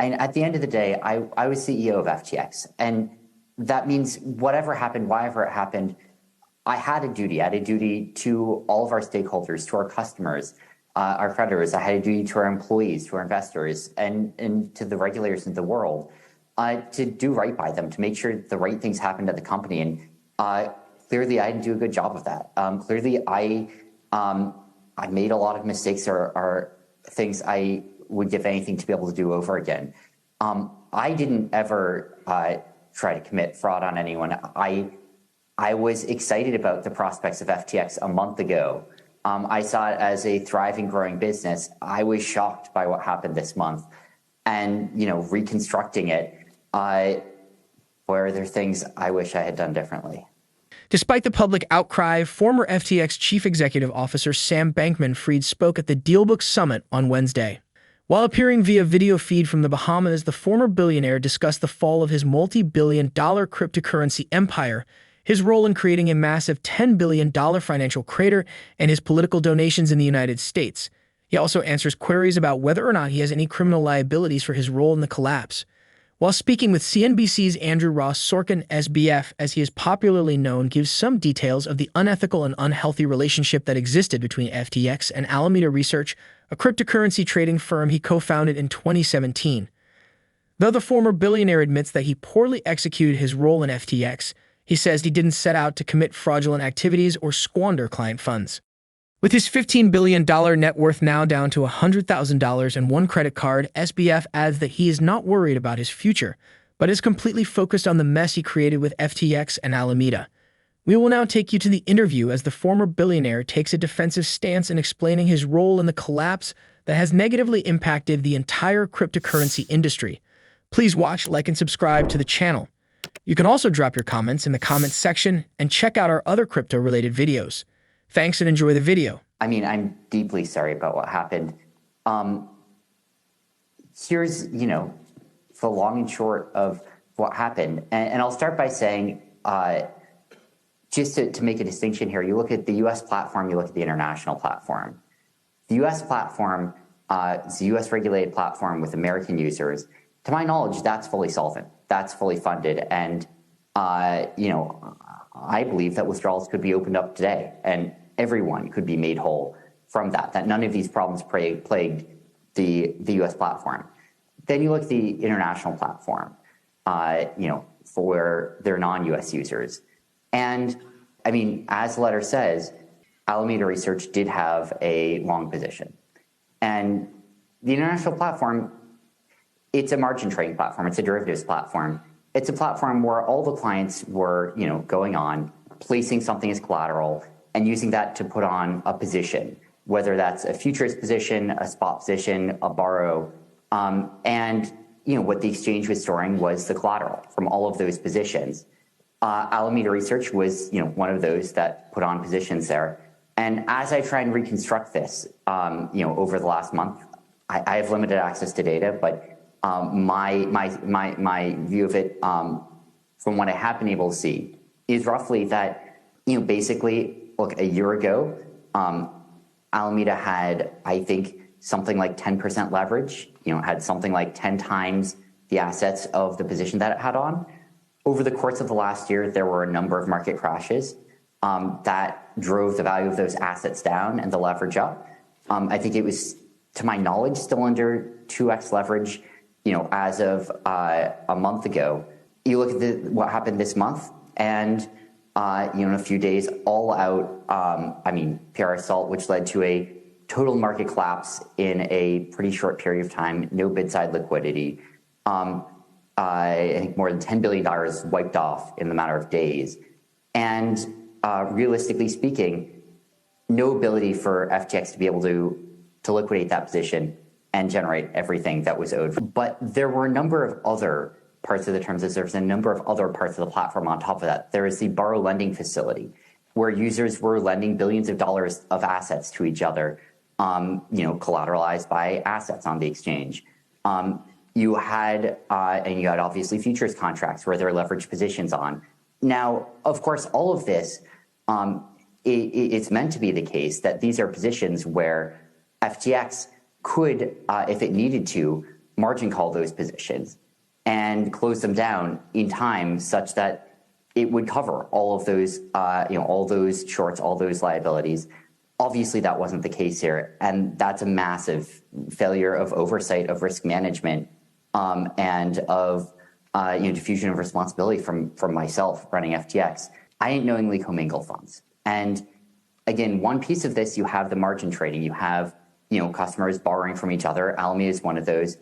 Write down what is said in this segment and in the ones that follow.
And at the end of the day, I was CEO of FTX. And that means whatever happened, wherever it happened, I had a duty. I had a duty to all of our stakeholders, to our customers, our creditors. I had a duty to our employees, to our investors, and to the regulators in the world to do right by them, to make sure the right things happened at the company. And clearly, I didn't do a good job of that. Clearly, I made a lot of mistakes or things I would give anything to be able to do over again. I didn't ever try to commit fraud on anyone. I was excited about the prospects of FTX a month ago. I saw it as a thriving, growing business. I was shocked by what happened this month, and reconstructing it. Where there are things I wish I had done differently. Despite the public outcry, former FTX Chief Executive Officer Sam Bankman-Fried spoke at the Dealbook Summit on Wednesday. While appearing via video feed from the Bahamas, the former billionaire discussed the fall of his multi-billion-dollar cryptocurrency empire, his role in creating a massive $10 billion financial crater, and his political donations in the United States. He also answers queries about whether or not he has any criminal liabilities for his role in the collapse. While speaking with CNBC's Andrew Ross Sorkin, SBF, as he is popularly known, gives some details of the unethical and unhealthy relationship that existed between FTX and Alameda Research, a cryptocurrency trading firm he co-founded in 2017. Though the former billionaire admits that he poorly executed his role in FTX, he says he didn't set out to commit fraudulent activities or squander client funds. With his $15 billion net worth now down to $100,000 and one credit card, SBF adds that he is not worried about his future, but is completely focused on the mess he created with FTX and Alameda. We will now take you to the interview as the former billionaire takes a defensive stance in explaining his role in the collapse that has negatively impacted the entire cryptocurrency industry. Please watch, like, and subscribe to the channel. You can also drop your comments in the comments section and check out our other crypto-related videos. Thanks and enjoy the video. I mean, I'm deeply sorry about what happened. Here's, the long and short of what happened. And I'll start by saying, just to make a distinction here, you look at the US platform, you look at the international platform. The US platform is a US regulated platform with American users. To my knowledge, that's fully solvent. That's fully funded. And, I believe that withdrawals could be opened up today and everyone could be made whole from that none of these problems plagued the US platform. Then you look at the international platform, for their non-US users. And I mean, as the letter says, Alameda Research did have a long position. And the international platform, it's a margin trading platform. It's a derivatives platform. It's a platform where all the clients were, going on, placing something as collateral and using that to put on a position, whether that's a futures position, a spot position, a borrow. And, what the exchange was storing was the collateral from all of those positions. Alameda Research was, one of those that put on positions there. And as I try and reconstruct this, over the last month, I have limited access to data, but my view of it, from what I have been able to see, is roughly that, basically, look, a year ago, Alameda had, I think, something like 10% leverage, had something like 10 times the assets of the position that it had on. Over the course of the last year, there were a number of market crashes that drove the value of those assets down and the leverage up. I think it was, to my knowledge, still under 2x leverage, as of a month ago. You look at what happened this month, and in a few days, all out, PR assault, which led to a total market collapse in a pretty short period of time, no bid side liquidity. I think more than $10 billion wiped off in the matter of days. And realistically speaking, no ability for FTX to be able to liquidate that position and generate everything that was owed. But there were a number of other parts of the terms of service and a number of other parts of the platform on top of that. There is the borrow lending facility, where users were lending billions of dollars of assets to each other, collateralized by assets on the exchange. You had obviously futures contracts where there are leveraged positions on. Now, of course, all of this, it's meant to be the case that these are positions where FTX could, if it needed to, margin call those positions and close them down in time such that it would cover all of those, all those shorts, all those liabilities. Obviously, that wasn't the case here, and that's a massive failure of oversight, of risk management, and of diffusion of responsibility from myself running FTX. I didn't knowingly commingle funds, and again, one piece of this, you have the margin trading, you have customers borrowing from each other. Alameda is one of those.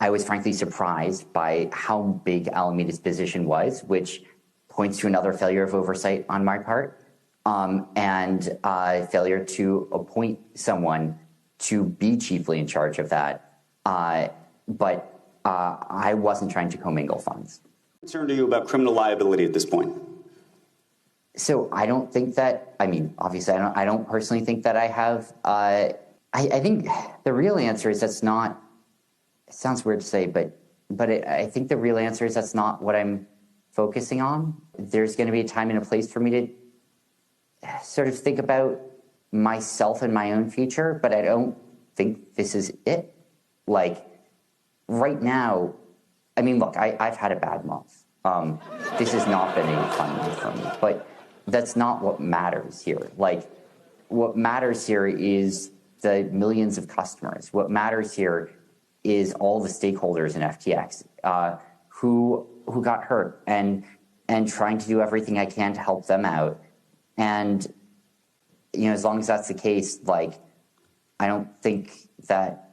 I was frankly surprised by how big Alameda's position was, which points to another failure of oversight on my part, and failure to appoint someone to be chiefly in charge of that. But I wasn't trying to commingle funds. What concern are you about criminal liability at this point? So I don't think that, obviously I don't personally think that I have, I think the real answer is that's not, it sounds weird to say, but I think the real answer is that's not what I'm focusing on. There's going to be a time and a place for me to sort of think about myself and my own future, but I don't think this is it. Like, right now, look, I've had a bad month. This has not been a fun month for me, but that's not what matters here. Like, what matters here is the millions of customers. What matters here is all the stakeholders in FTX who got hurt, and trying to do everything I can to help them out. And as long as that's the case, like, I don't think that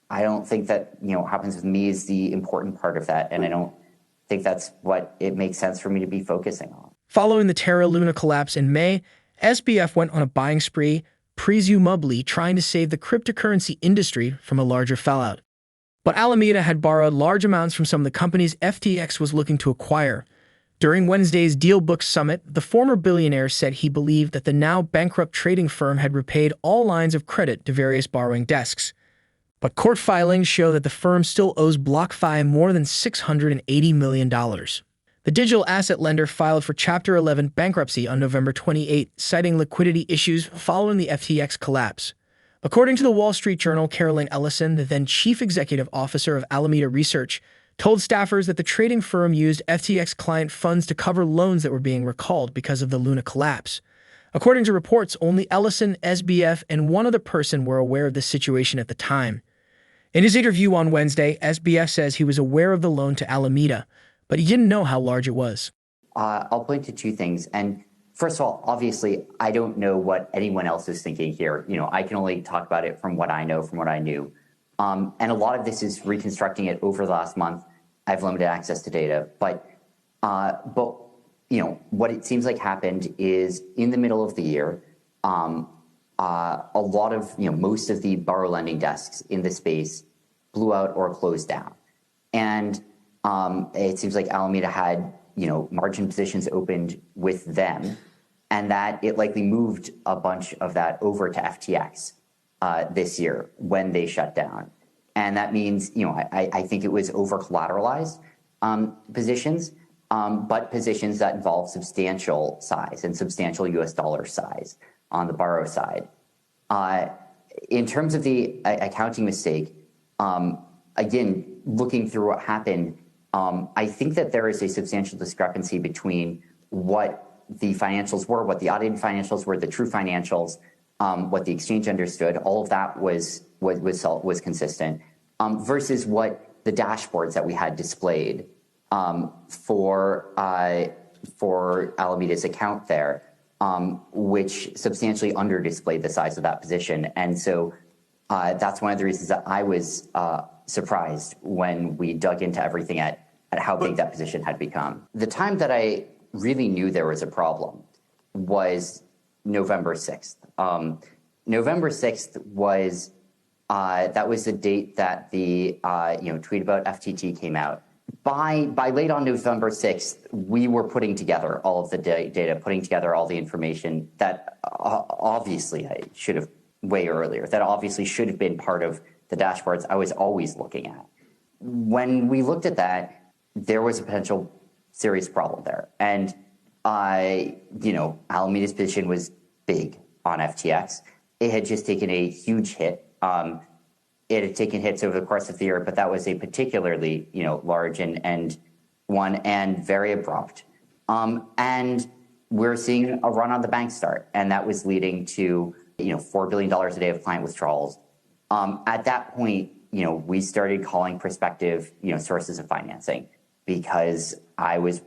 what happens with me is the important part of that, and I don't think that's what it makes sense for me to be focusing on. Following the Terra Luna collapse in May, SBF went on a buying spree, presumably trying to save the cryptocurrency industry from a larger fallout. But Alameda had borrowed large amounts from some of the companies FTX was looking to acquire. During Wednesday's DealBook Summit, the former billionaire said he believed that the now bankrupt trading firm had repaid all lines of credit to various borrowing desks. But court filings show that the firm still owes BlockFi more than $680 million. The digital asset lender filed for Chapter 11 bankruptcy on November 28, citing liquidity issues following the FTX collapse. According to the Wall Street Journal, Caroline Ellison, the then chief executive officer of Alameda Research, told staffers that the trading firm used FTX client funds to cover loans that were being recalled because of the Luna collapse. According to reports, only Ellison, SBF, and one other person were aware of this situation at the time. In his interview on Wednesday, SBF says he was aware of the loan to Alameda, but he didn't know how large it was. I'll point to two things. And first of all, obviously, I don't know what anyone else is thinking here. I can only talk about it from what I know, from what I knew. And a lot of this is reconstructing it over the last month. I have limited access to data. But what it seems like happened is in the middle of the year, a lot of, most of the borrow lending desks in the space blew out or closed down. And it seems like Alameda had, margin positions opened with them, and that it likely moved a bunch of that over to FTX this year when they shut down. And that means, I think it was over collateralized positions, but positions that involve substantial size and substantial US dollar size on the borrow side. In terms of the accounting mistake, again, looking through what happened, I think that there is a substantial discrepancy between what the financials were, what the audited financials were, the true financials, what the exchange understood. All of that was consistent, versus what the dashboards that we had displayed for Alameda's account there, which substantially under-displayed the size of that position. And so that's one of the reasons that I was surprised when we dug into everything at how big that position had become. The time that I really knew there was a problem was November 6th. November 6th was, that was the date that the tweet about FTT came out. By late on November 6th, we were putting together all of the data, putting together all the information that obviously I should have way earlier, that obviously should have been part of the dashboards I was always looking at. When we looked at that, there was a potential serious problem there. And Alameda's position was big on FTX. It had just taken a huge hit. it had taken hits over the course of the year, but that was a particularly, large and one and very abrupt. And we're seeing a run on the bank start, and that was leading to, $4 billion a day of client withdrawals. At that point, we started calling prospective, sources of financing because I was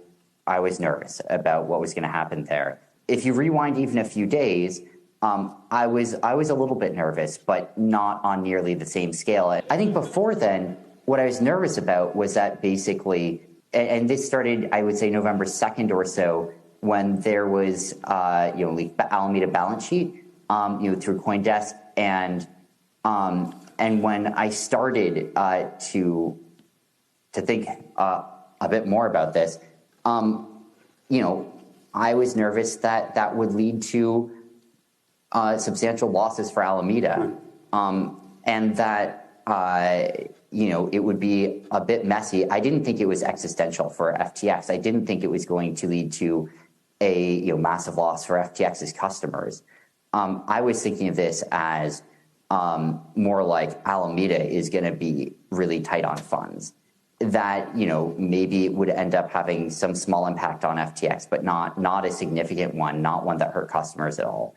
nervous about what was going to happen there. If you rewind even a few days, I was a little bit nervous, but not on nearly the same scale. I think before then, what I was nervous about was that basically, and this started, I would say, November 2nd or so, when there was, leaked Alameda balance sheet, through CoinDesk, and when I started to think a bit more about this, I was nervous that that would lead to substantial losses for Alameda, and that it would be a bit messy. I didn't think it was existential for FTX. I didn't think it was going to lead to a massive loss for FTX's customers. I was thinking of this as more like Alameda is going to be really tight on funds. That maybe it would end up having some small impact on FTX, but not a significant one, not one that hurt customers at all.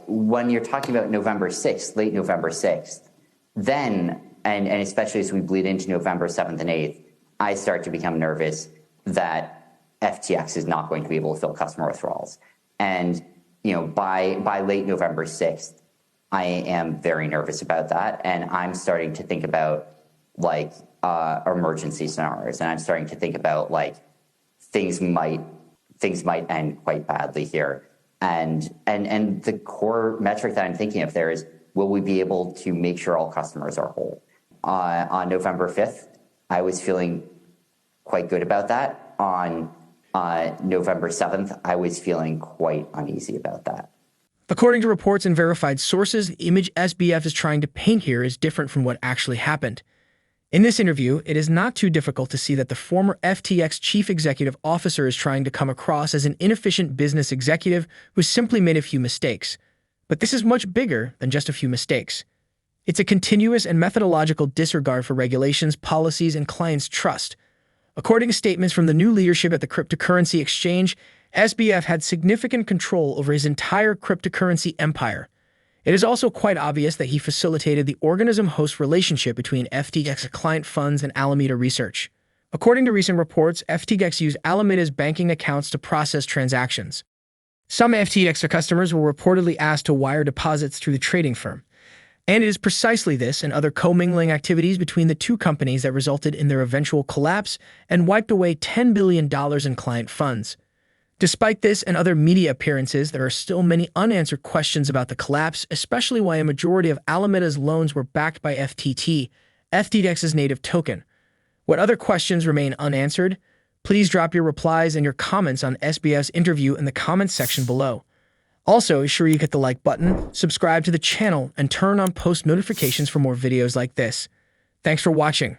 When you're talking about November 6th, late November 6th, then, and especially as we bleed into November 7th and 8th, I start to become nervous that FTX is not going to be able to fill customer withdrawals. And, by late November 6th, I am very nervous about that. And I'm starting to think about emergency scenarios. And I'm starting to think about things might end quite badly here. And the core metric that I'm thinking of there is, will we be able to make sure all customers are whole? On November 5th, I was feeling quite good about that. On November 7th, I was feeling quite uneasy about that. According to reports and verified sources, the image SBF is trying to paint here is different from what actually happened. In this interview, it is not too difficult to see that the former FTX chief executive officer is trying to come across as an inefficient business executive who simply made a few mistakes. But this is much bigger than just a few mistakes. It's a continuous and methodological disregard for regulations, policies, and clients' trust. According to statements from the new leadership at the cryptocurrency exchange, SBF had significant control over his entire cryptocurrency empire. It is also quite obvious that he facilitated the organism-host relationship between FTX client funds and Alameda Research. According to recent reports, FTX used Alameda's banking accounts to process transactions. Some FTX customers were reportedly asked to wire deposits through the trading firm. And it is precisely this and other commingling activities between the two companies that resulted in their eventual collapse and wiped away $10 billion in client funds. Despite this and other media appearances, there are still many unanswered questions about the collapse, especially why a majority of Alameda's loans were backed by FTT, FTX's native token. What other questions remain unanswered? Please drop your replies and your comments on SBF's interview in the comments section below. Also, be sure you hit the like button, subscribe to the channel, and turn on post notifications for more videos like this. Thanks for watching.